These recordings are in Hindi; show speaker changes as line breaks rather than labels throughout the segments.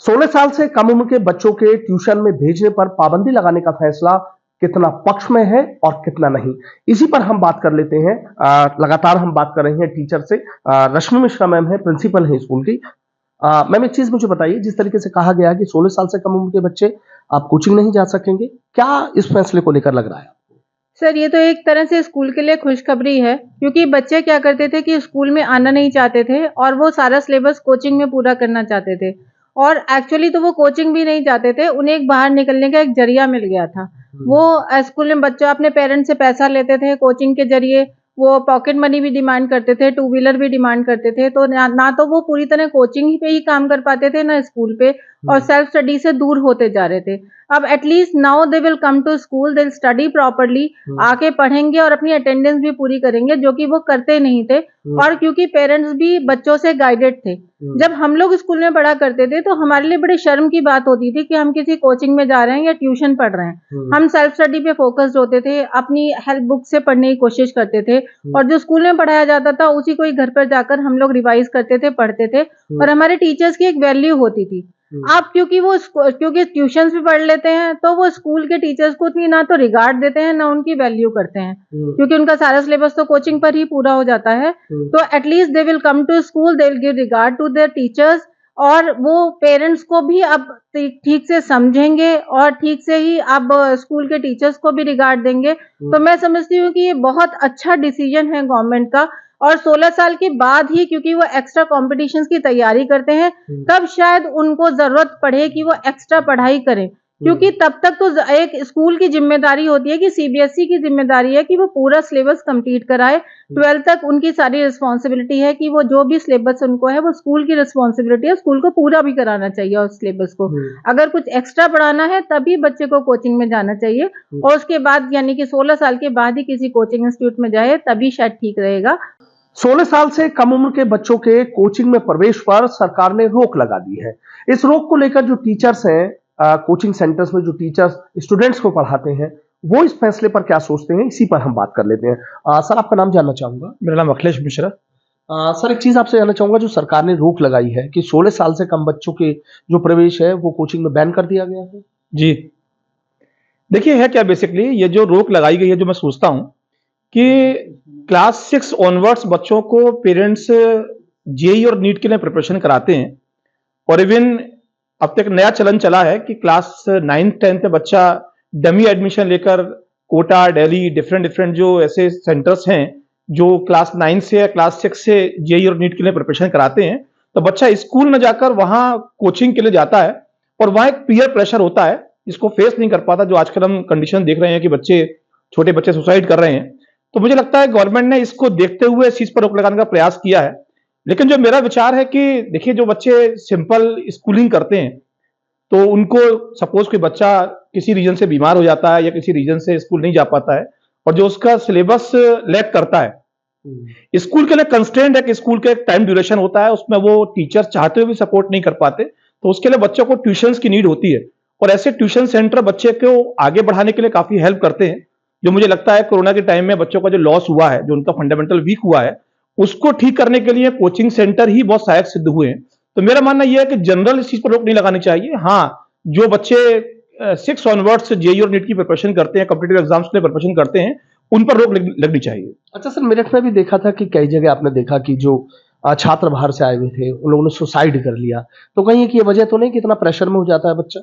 16 साल से कम उम्र के बच्चों के ट्यूशन में भेजने पर पाबंदी लगाने का फैसला कितना पक्ष में है और कितना नहीं, इसी पर हम बात कर लेते हैं। लगातार हम बात कर रहे हैं टीचर से। रश्मि मिश्रा मैम है, प्रिंसिपल है स्कूल की। मैम, एक चीज मुझे बताइए, जिस तरीके से कहा गया है कि 16 साल से कम उम्र के बच्चे आप कोचिंग नहीं जा सकेंगे, क्या इस फैसले को लेकर लग रहा है?
सर, ये तो एक तरह से स्कूल के लिए खुशखबरी है, क्योंकि बच्चे क्या करते थे कि स्कूल में आना नहीं चाहते थे और वो सारा सिलेबस कोचिंग में पूरा करना चाहते थे। और एक्चुअली तो वो कोचिंग भी नहीं चाहते थे, उन्हें एक बाहर निकलने का एक जरिया मिल गया था। वो स्कूल में बच्चों अपने पेरेंट्स से पैसा लेते थे कोचिंग के जरिए, वो पॉकेट मनी भी डिमांड करते थे, टू व्हीलर भी डिमांड करते थे। तो ना तो वो पूरी तरह कोचिंग ही पे ही काम कर पाते थे, ना स्कूल पे, और सेल्फ स्टडी से दूर होते जा रहे थे। अब at least now they will come to school, they will study properly, आके पढ़ेंगे और अपनी अटेंडेंस भी पूरी करेंगे, जो कि वो करते नहीं थे। और क्योंकि पेरेंट्स भी बच्चों से गाइडेड थे। जब हम लोग स्कूल में पढ़ा करते थे तो हमारे लिए बड़ी शर्म की बात होती थी कि हम किसी कोचिंग में जा रहे हैं या ट्यूशन पढ़ रहे हैं। हम सेल्फ स्टडी पे फोकस्ड होते थे, अपनी हेल्प बुक से पढ़ने की कोशिश करते थे, और जो स्कूल में पढ़ाया जाता था उसी को ही घर पर जाकर हम लोग रिवाइज करते थे, पढ़ते थे, और हमारे टीचर्स की एक वैल्यू होती थी। अब क्योंकि ट्यूशंस भी पढ़ लेते हैं, तो वो स्कूल के टीचर्स को उतनी ना तो रिगार्ड देते हैं, ना उनकी वैल्यू करते हैं, क्योंकि उनका सारा सिलेबस तो कोचिंग पर ही पूरा हो जाता है। तो at least they will come to school, they will give regard to their teachers, और वो पेरेंट्स को भी अब ठीक से समझेंगे और ठीक से ही अब स्कूल के टीचर्स को भी रिगार्ड देंगे। तो मैं समझती हूँ कि ये बहुत अच्छा डिसीजन है गवर्नमेंट का। और 16 साल के बाद ही, क्योंकि वो एक्स्ट्रा कॉम्पिटिशन्स की तैयारी करते हैं, तब शायद उनको जरूरत पड़े कि वो एक्स्ट्रा पढ़ाई करें, क्योंकि तब तक तो एक स्कूल की जिम्मेदारी होती है, कि सीबीएसई की जिम्मेदारी है कि वो पूरा सिलेबस कंप्लीट कराए। 12th तक उनकी सारी रिस्पॉन्सिबिलिटी है कि वो जो भी सिलेबस उनको है, वो स्कूल की रिस्पॉन्सिबिलिटी है, स्कूल को पूरा भी कराना चाहिए उस सिलेबस को। अगर कुछ एक्स्ट्रा पढ़ाना है तभी बच्चे को कोचिंग में जाना चाहिए, और उसके बाद यानी कि 16 साल के बाद ही किसी कोचिंग इंस्टीट्यूट में जाए, तभी शायद ठीक रहेगा।
16 साल से कम उम्र के बच्चों के कोचिंग में प्रवेश पर सरकार ने रोक लगा दी है। इस रोक को लेकर जो टीचर्स हैं, कोचिंग सेंटर्स में जो टीचर्स स्टूडेंट्स को पढ़ाते हैं, वो इस फैसले पर क्या सोचते हैं, इसी पर हम बात कर लेते हैं। सर, आपका नाम जानना चाहूंगा।
मेरा नाम अखिलेश मिश्रा।
सर, एक चीज आपसे जानना चाहूंगा, जो सरकार ने रोक लगाई है कि 16 साल से कम बच्चों के जो प्रवेश है वो कोचिंग में बैन कर दिया गया है।
जी, देखिए, है क्या बेसिकली ये जो रोक लगाई गई है, जो मैं सोचता हूं कि क्लास 6 ऑनवर्ड्स बच्चों को पेरेंट्स जेई और नीट के लिए प्रिपरेशन कराते हैं, और इवन अब तक नया चलन चला है कि क्लास 9th 10th में बच्चा डमी एडमिशन लेकर कोटा, दिल्ली, डिफरेंट जो ऐसे सेंटर्स हैं जो क्लास 9 से या क्लास 6 से जेई और नीट के लिए प्रिपरेशन कराते हैं, तो बच्चा स्कूल में जाकर वहां कोचिंग के लिए जाता है, और वहां एक पीयर प्रेशर होता है जिसको फेस नहीं कर पाता। जो आजकल हम कंडीशन देख रहे हैं कि छोटे बच्चे सुसाइड कर रहे हैं, तो मुझे लगता है गवर्नमेंट ने इसको देखते हुए इस चीज पर रोक लगाने का प्रयास किया है। लेकिन जो मेरा विचार है कि देखिए, जो बच्चे सिंपल स्कूलिंग करते हैं, तो उनको सपोज कोई बच्चा किसी रीजन से बीमार हो जाता है या किसी रीजन से स्कूल नहीं जा पाता है, और जो उसका सिलेबस लैक करता है, स्कूल के लिए कंस्ट्रेंट है कि स्कूल का एक टाइम ड्यूरेशन होता है, उसमें वो टीचर चाहते हुए भी सपोर्ट नहीं कर पाते, तो उसके लिए बच्चों को ट्यूशंस की नीड होती है, और ऐसे ट्यूशन सेंटर बच्चे को आगे बढ़ाने के लिए काफी हेल्प करते हैं। जो मुझे लगता है कोरोना के टाइम में बच्चों का जो लॉस हुआ है, जो उनका फंडामेंटल वीक हुआ है, उसको ठीक करने के लिए कोचिंग सेंटर ही बहुत सहायक सिद्ध हुए हैं। तो मेरा मानना यह है कि जनरल इस चीज पर रोक नहीं लगानी चाहिए। हाँ, जो बच्चे 6 ऑनवर्ड्स जेई और नीट की प्रिपरेशन करते हैं, कॉम्पिटिटिव एग्जाम्स के लिए प्रिपरेशन करते हैं, उन पर रोक लगनी चाहिए।
अच्छा सर, मेरठ में भी देखा था कि कई जगह आपने देखा कि जो छात्र बाहर से आए हुए थे, उन लोगों ने सुसाइड कर लिया, तो कहीं की ये वजह तो नहीं कि इतना प्रेशर में हो जाता है बच्चा?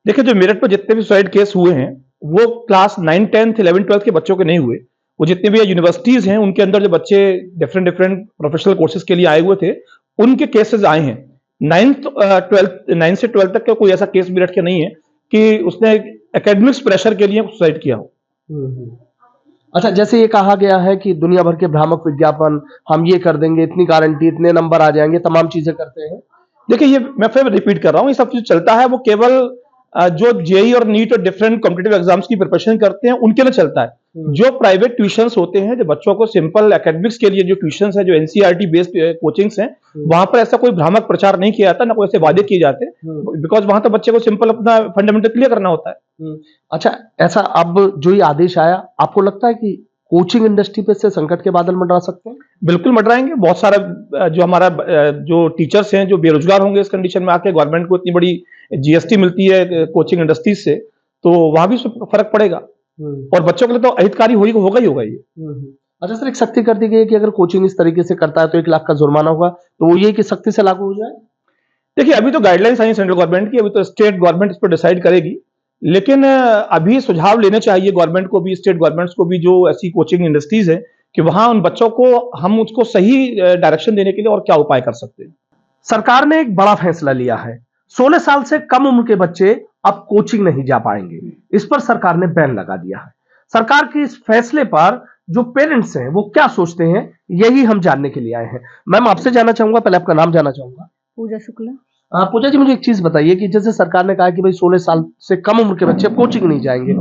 देखिए, जो मेरठ पर जितने भी सुसाइड केस हुए हैं, वो क्लास 9 10th 11 12th के बच्चों के नहीं हुए। वो जितने भी यूनिवर्सिटीज हैं, उनके अंदर जो बच्चे डिफरेंट प्रोफेशनल कोर्सेज के लिए आए हुए थे, उनके केसेस आए हैं। 9 से 12 तक का कोई ऐसा केस मेरठ के नहीं है कि उसने एकेडमिक्स प्रेशर के लिए सुसाइड किया हो।
अच्छा, जैसे ये कहा गया है कि दुनिया भर के भ्रामक विज्ञापन, हम ये कर देंगे, इतनी गारंटी, इतने नंबर आ जाएंगे, तमाम चीजें करते हैं।
देखिए, ये मैं फिर रिपीट कर रहा हूं, ये सब चीज चलता है, वो केवल जो जेई और नीट और डिफरेंट कॉम्पिटिटिव एग्जाम्स की प्रिपरेशन करते हैं उनके लिए चलता है। जो प्राइवेट ट्यूशंस होते हैं, जो बच्चों को सिंपल एकेडमिक्स के लिए जो ट्यूशंस है, जो एनसीईआरटी बेस्ड कोचिंग्स हैं, वहां पर ऐसा कोई भ्रामक प्रचार नहीं किया जाता, ना कोई ऐसे वादे किए जाते, बिकॉज वहां तो बच्चे को सिंपल अपना फंडामेंटल क्लियर करना होता है।
अच्छा, ऐसा अब जो ये आदेश आया, आपको लगता है कि कोचिंग इंडस्ट्री पे से संकट के बादल मंडरा सकते हैं?
बिल्कुल मंडराएंगे। बहुत सारा जो हमारा जो टीचर्स हैं जो बेरोजगार होंगे इस कंडीशन में आके, गवर्नमेंट को इतनी बड़ी जीएसटी मिलती है कोचिंग इंडस्ट्रीज से, तो वहां भी फर्क पड़ेगा और बच्चों के लिए तो अहितकारी होगा ही होगा ये।
अच्छा सर, एक सख्ती कर दी गई है कि अगर कोचिंग इस तरीके से करता है तो 1 लाख का जुर्माना होगा, तो वो ये कि सख्ती से लागू हो जाए?
देखिए, अभी तो गाइडलाइंस आई सेंट्रल गवर्नमेंट की, अभी तो स्टेट गवर्नमेंट इस पर डिसाइड करेगी, लेकिन अभी सुझाव लेने चाहिए गवर्नमेंट को भी, स्टेट गवर्नमेंट्स को भी, जो ऐसी कोचिंग इंडस्ट्रीज है, कि वहां उन बच्चों को हम उसको सही डायरेक्शन देने के लिए और क्या उपाय कर सकते हैं।
सरकार ने एक बड़ा फैसला लिया है, 16 साल से कम उम्र के बच्चे अब कोचिंग नहीं जा पाएंगे। इस पर सरकार ने बैन लगा दिया है। सरकार के इस फैसले पर जो पेरेंट्स हैं वो क्या सोचते हैं, यही हम जानने के लिए आए हैं। मैम, आपसे जानना चाहूंगा, पहले आपका नाम जानना चाहूंगा।
पूजा शुक्ला।
पूजा जी, मुझे एक चीज बताइए कि जैसे सरकार ने कहा कि भाई 16 साल से कम उम्र के बच्चे कोचिंग नहीं जाएंगे,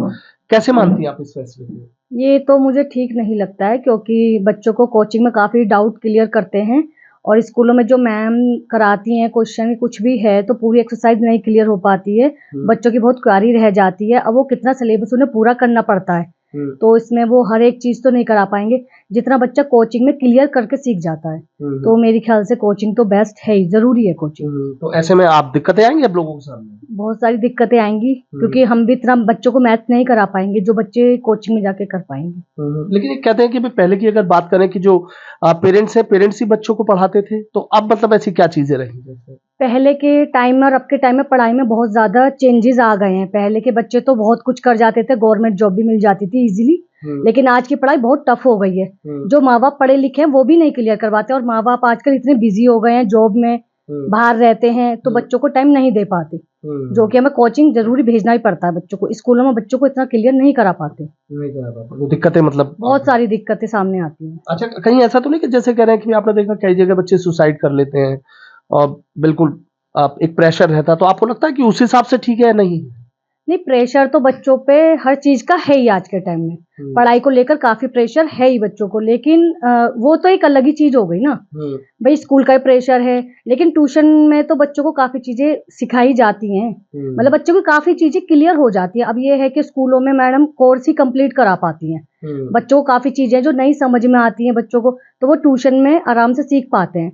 कैसे मानती हैं आप इस फैसले को?
ये तो मुझे ठीक नहीं लगता है, क्योंकि बच्चों को कोचिंग में काफ़ी डाउट क्लियर करते हैं और स्कूलों में जो मैम कराती हैं क्वेश्चन कुछ भी है तो पूरी एक्सरसाइज नहीं क्लियर हो पाती है, बच्चों की बहुत क्वारी रह जाती है। अब वो कितना सिलेबस उन्हें पूरा करना पड़ता है, तो इसमें वो हर एक चीज़ तो नहीं करा पाएंगे जितना बच्चा कोचिंग में क्लियर करके सीख जाता है। तो मेरे ख्याल से कोचिंग तो बेस्ट है ही, जरूरी है कोचिंग।
तो ऐसे में आप दिक्कतें आएंगी अब लोगों के सामने?
बहुत सारी दिक्कतें आएंगी, क्योंकि हम भी इतना बच्चों को मैथ नहीं करा पाएंगे जो बच्चे कोचिंग में जाके कर पाएंगे।
लेकिन ये कहते हैं कि पहले की अगर बात करें कि जो पेरेंट्स हैं, पेरेंट्स ही बच्चों को पढ़ाते थे, तो अब मतलब ऐसी क्या चीजें रही जैसे?
पहले के टाइम में और अब के टाइम में पढ़ाई में बहुत ज्यादा चेंजेस आ गए हैं। पहले के बच्चे तो बहुत कुछ कर जाते थे, गवर्नमेंट जॉब भी मिल जाती थी इजीली, लेकिन आज की पढ़ाई बहुत टफ हो गई है। जो माँ बाप पढ़े लिखे हैं वो भी नहीं क्लियर करवाते, और माँ बाप आजकल इतने बिजी हो गए हैं, जॉब में बाहर रहते हैं, तो बच्चों को टाइम नहीं दे पाते, जो कि हमें कोचिंग जरूरी भेजना ही पड़ता है बच्चों को। स्कूलों में बच्चों को इतना क्लियर नहीं करा पाते,
तो दिक्कतें मतलब
बहुत सारी दिक्कतें सामने आती हैं।
अच्छा, कहीं ऐसा तो नहीं कि जैसे कह रहे हैं कि आपने देखा कई जगह बच्चे सुसाइड कर लेते हैं और बिल्कुल आप एक प्रेशर रहता, तो आपको लगता है कि उस हिसाब से ठीक है या नहीं?
नहीं, प्रेशर तो बच्चों पे हर चीज का है ही आज के टाइम में, पढ़ाई को लेकर काफी प्रेशर है ही बच्चों को, लेकिन वो तो एक अलग ही चीज हो गई ना। भाई स्कूल का ही प्रेशर है, लेकिन ट्यूशन में तो बच्चों को काफी चीजें सिखाई जाती हैं, मतलब बच्चों की काफी चीजें क्लियर हो जाती है। अब ये है कि स्कूलों में मैडम कोर्स ही कंप्लीट करा पाती हैं, बच्चों को काफी चीजें जो नहीं समझ में आती हैं बच्चों को, तो वो ट्यूशन में आराम से सीख पाते हैं।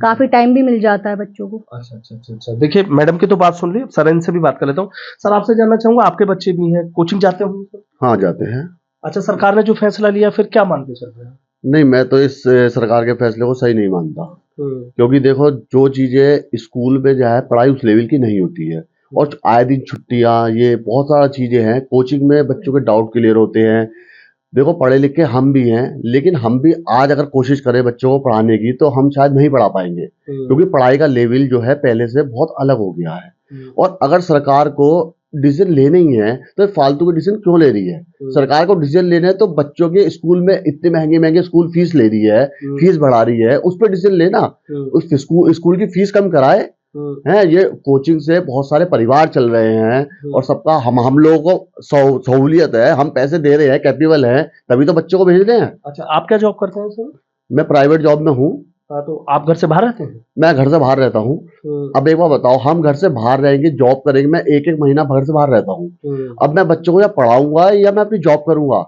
काफी टाइम भी मिल जाता है बच्चों को।
अच्छा। देखिए, मैडम की तो बात सुन ली, सर इनसे भी बात कर लेता हूँ। सर, आपसे जानना चाहूंगा, आपके बच्चे भी हैं, कोचिंग जाते होंगे?
हाँ, जाते हैं।
अच्छा, सरकार ने जो फैसला लिया फिर क्या मानते चल रहे हैं?
नहीं, मैं तो इस सरकार के फैसले को सही नहीं मानता, क्योंकि देखो जो चीजें स्कूल में जो है पढ़ाई उस लेवल की नहीं होती है, और आए दिन छुट्टियां, ये बहुत सारा चीजें हैं। कोचिंग में बच्चों के डाउट क्लियर होते हैं। देखो, पढ़े लिखे हम भी हैं, लेकिन हम भी आज अगर कोशिश करें बच्चों को पढ़ाने की तो हम शायद नहीं पढ़ा पाएंगे, क्योंकि पढ़ाई का लेवल जो है पहले से बहुत अलग हो गया है। और अगर सरकार को डिसीजन लेने ही है तो फालतू के डिसीजन क्यों ले रही है? सरकार को डिसीजन लेने हैं तो बच्चों के स्कूल में इतने महंगे स्कूल फीस ले रही है, फीस बढ़ा रही है, उस पर डिसीजन लेना, उस स्कूल की फीस कम कराए हैं। ये कोचिंग से बहुत सारे परिवार चल रहे हैं और सबका हम लोगों को सहूलियत है, हम पैसे दे रहे हैं, कैपेबल हैं, तभी तो बच्चों को भेज रहे हैं।
अच्छा, आप क्या जॉब करते हैं सर?
मैं प्राइवेट जॉब में हूँ।
तो आप घर से बाहर रहते हैं?
मैं घर से बाहर रहता हूँ। अब एक बार बताओ, हम घर से बाहर रहेंगे, जॉब करेंगे, मैं एक महीना घर से बाहर रहता हूँ, अब मैं बच्चों को या पढ़ाऊंगा या मैं अपनी जॉब करूंगा?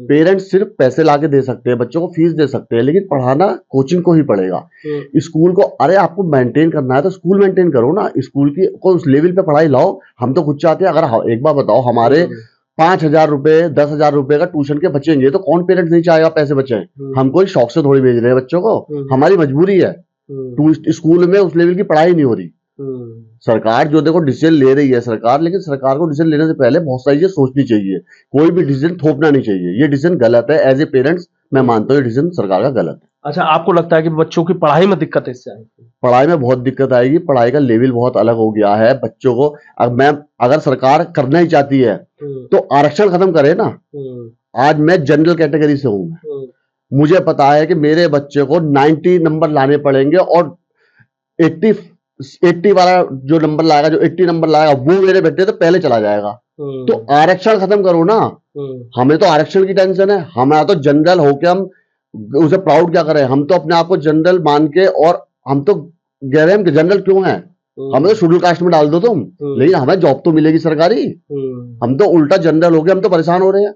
पेरेंट्स सिर्फ पैसे लाके दे सकते हैं, बच्चों को फीस दे सकते हैं, लेकिन पढ़ाना कोचिंग को ही पड़ेगा। स्कूल को, अरे आपको मेंटेन करना है तो स्कूल मेंटेन करो ना, स्कूल की को उस लेवल पे पढ़ाई लाओ। हम तो खुद चाहते हैं, अगर एक बार बताओ हमारे 5,000 रुपए 10,000 रुपए का ट्यूशन के बचेंगे तो कौन पेरेंट्स नहीं चाहेगा पैसे बचे? हम कोई शौक से थोड़ी भेज रहे हैं बच्चों को, हमारी मजबूरी है। स्कूल में उस लेवल की पढ़ाई नहीं हो रही। सरकार जो देखो डिसीजन ले रही है सरकार, लेकिन सरकार को डिसीजन लेने से पहले बहुत सारी चीजें सोचनी चाहिए। कोई भी डिसीजन थोपना नहीं चाहिए, ये डिसीजन गलत है। एज ए पेरेंट्स मैं मानता हूँ ये डिसीजन सरकार का गलत है।
अच्छा, आपको लगता है कि बच्चों की पढ़ाई में दिक्कत इससे आएगी?
पढ़ाई में बहुत दिक्कत आएगी, पढ़ाई का लेवल बहुत अलग हो गया है बच्चों को। अगर सरकार करना ही चाहती है तो आरक्षण खत्म करे ना। आज मैं जनरल कैटेगरी से हूं, मुझे पता है कि मेरे बच्चे को 90 नंबर लाने पड़ेंगे और 80 वाला जो नंबर लाएगा, जो 80 नंबर लाएगा वो मेरे बेटे तो पहले चला जाएगा। तो आरक्षण खत्म करो ना। हमें तो आरक्षण की टेंशन है, हमारा तो जनरल होके हम उसे प्राउड क्या करें? हम तो अपने आप को जनरल मान के, और हम तो कह रहे हैं कि जनरल क्यों है, हमें तो शेड्यूल कास्ट में डाल दो तुम, लेकिन हमें जॉब तो मिलेगी सरकारी। हम तो उल्टा जनरल हो गए, हम तो परेशान हो रहे हैं।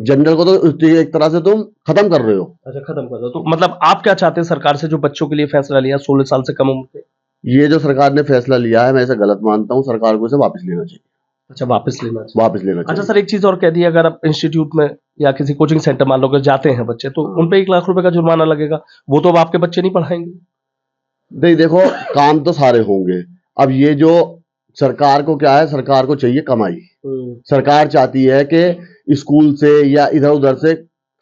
जनरल को तो एक तरह से तुम खत्म कर रहे हो।
अच्छा, खत्म कर दो। तो मतलब आप क्या चाहते हैं सरकार से, जो बच्चों के लिए फैसला लिया 16 साल से कम उम्र के?
ये जो सरकार ने फैसला लिया है, मैं इसे गलत मानता हूँ। सरकार को इसे वापस लेना चाहिए।
अच्छा, वापस लेना चाहिए।
वापस लेना चाहिए।
अच्छा सर, एक चीज और कह दी, अगर आप इंस्टीट्यूट में या किसी कोचिंग सेंटर मान लो अगर जाते हैं बच्चे, तो उन पे 1 लाख रुपए का जुर्माना लगेगा, वो तो अब आपके बच्चे नहीं पढ़ाएंगे।
नहीं, देखो काम तो सारे होंगे। अब ये जो सरकार को क्या है, सरकार को चाहिए कमाई। सरकार चाहती है कि स्कूल से या इधर उधर से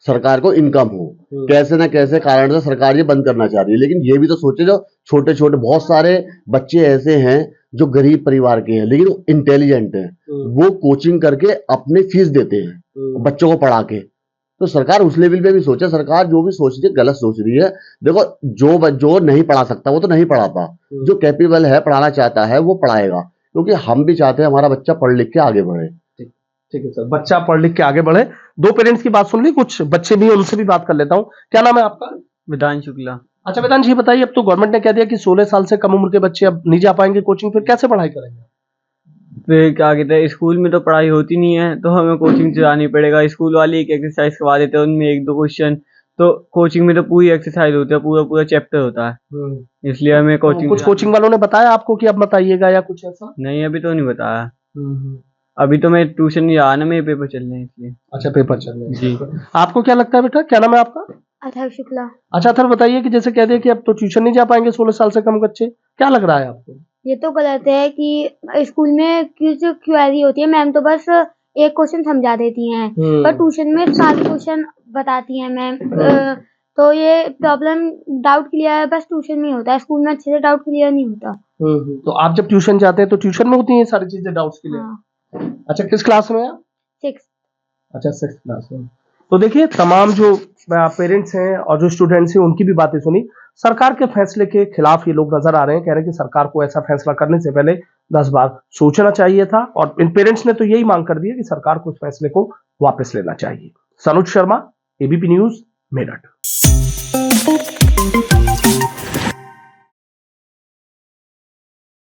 सरकार को इनकम हो, कैसे ना कैसे कारण से सरकार ये बंद करना चाह रही है। लेकिन ये भी तो सोचे, जो छोटे छोटे बहुत सारे बच्चे ऐसे हैं जो गरीब परिवार के हैं लेकिन इंटेलिजेंट हैं, वो कोचिंग करके अपनी फीस देते हैं बच्चों को पढ़ा के। तो सरकार उस लेवल पे भी सोचे। सरकार जो भी सोच रही है गलत सोच रही है। देखो, जो नहीं पढ़ा सकता वो तो नहीं पढ़ाता, जो कैपेबल है पढ़ाना चाहता है वो पढ़ाएगा, क्योंकि हम भी चाहते हैं हमारा बच्चा पढ़ लिख के आगे बढ़े।
ठीक है सर, बच्चा पढ़ लिख के आगे बढ़े। 2 पेरेंट्स की बात सुन ली, कुछ बच्चे भी हैं, उनसे भी बात कर लेता हूँ। क्या नाम है आपका?
विधान शुक्ला।
अच्छा वेदांत जी, बताइए, अब तो गवर्नमेंट ने कह दिया कि 16 साल से कम उम्र के बच्चे अब नहीं जा पाएंगे कोचिंग, फिर कैसे पढ़ाई करेंगे?
फिर क्या कहते हैं, स्कूल में तो पढ़ाई होती नहीं है तो हमें कोचिंग से जानी पड़ेगा। स्कूल वाले एक एक्सरसाइज करवा देते हैं, उनमें 1-2 क्वेश्चन, तो कोचिंग में तो पूरी एक्सरसाइज होती है, पूरा चैप्टर होता है। इसलिए हमें कोचिंग
कुछ कोचिंग वालों ने बताया आपको कि अब मत आइएगा या कुछ ऐसा?
नहीं, अभी तो नहीं बताया। अभी तो मैं ट्यूशन नहीं जा रहा, मेरे पेपर चल रहे हैं इसलिए।
अच्छा, पेपर चल रहे हैं
जी।
आपको क्या लगता है बेटा, क्या नाम है आपका?
अथर्व शुक्ला।
अच्छा अथर्व, बताइए कि जैसे कह दिया कि अब तो ट्यूशन नहीं जा पाएंगे 16 साल से कम बच्चे, क्या लग रहा है आपको?
ये तो गलत है कि स्कूल में जो क्वेरी होती है, मैम तो बस एक क्वेश्चन समझा देती हैं, पर ट्यूशन में 7 क्वेश्चन बताती हैं मैम। तो ये प्रॉब्लम डाउट क्लियर है बस ट्यूशन में होता है, स्कूल में अच्छे से डाउट क्लियर नहीं होता।
तो आप जब ट्यूशन जाते हैं तो ट्यूशन में होती हैं सारी चीजें डाउट्स क्लियर?
हाँ।
अच्छा, किस क्लास में है?
6।
अच्छा, 6th क्लास में। तो देखिए, तमाम जो पेरेंट्स हैं और जो स्टूडेंट्स हैं उनकी भी बातें सुनी। सरकार के फैसले के खिलाफ ये लोग नजर आ रहे हैं, कह रहे हैं कि सरकार को ऐसा फैसला करने से पहले 10 बार सोचना चाहिए था, और इन पेरेंट्स ने तो यही मांग कर दी है कि सरकार को उस फैसले को वापस लेना चाहिए। Sanuj Sharma, ABP news, Meerut.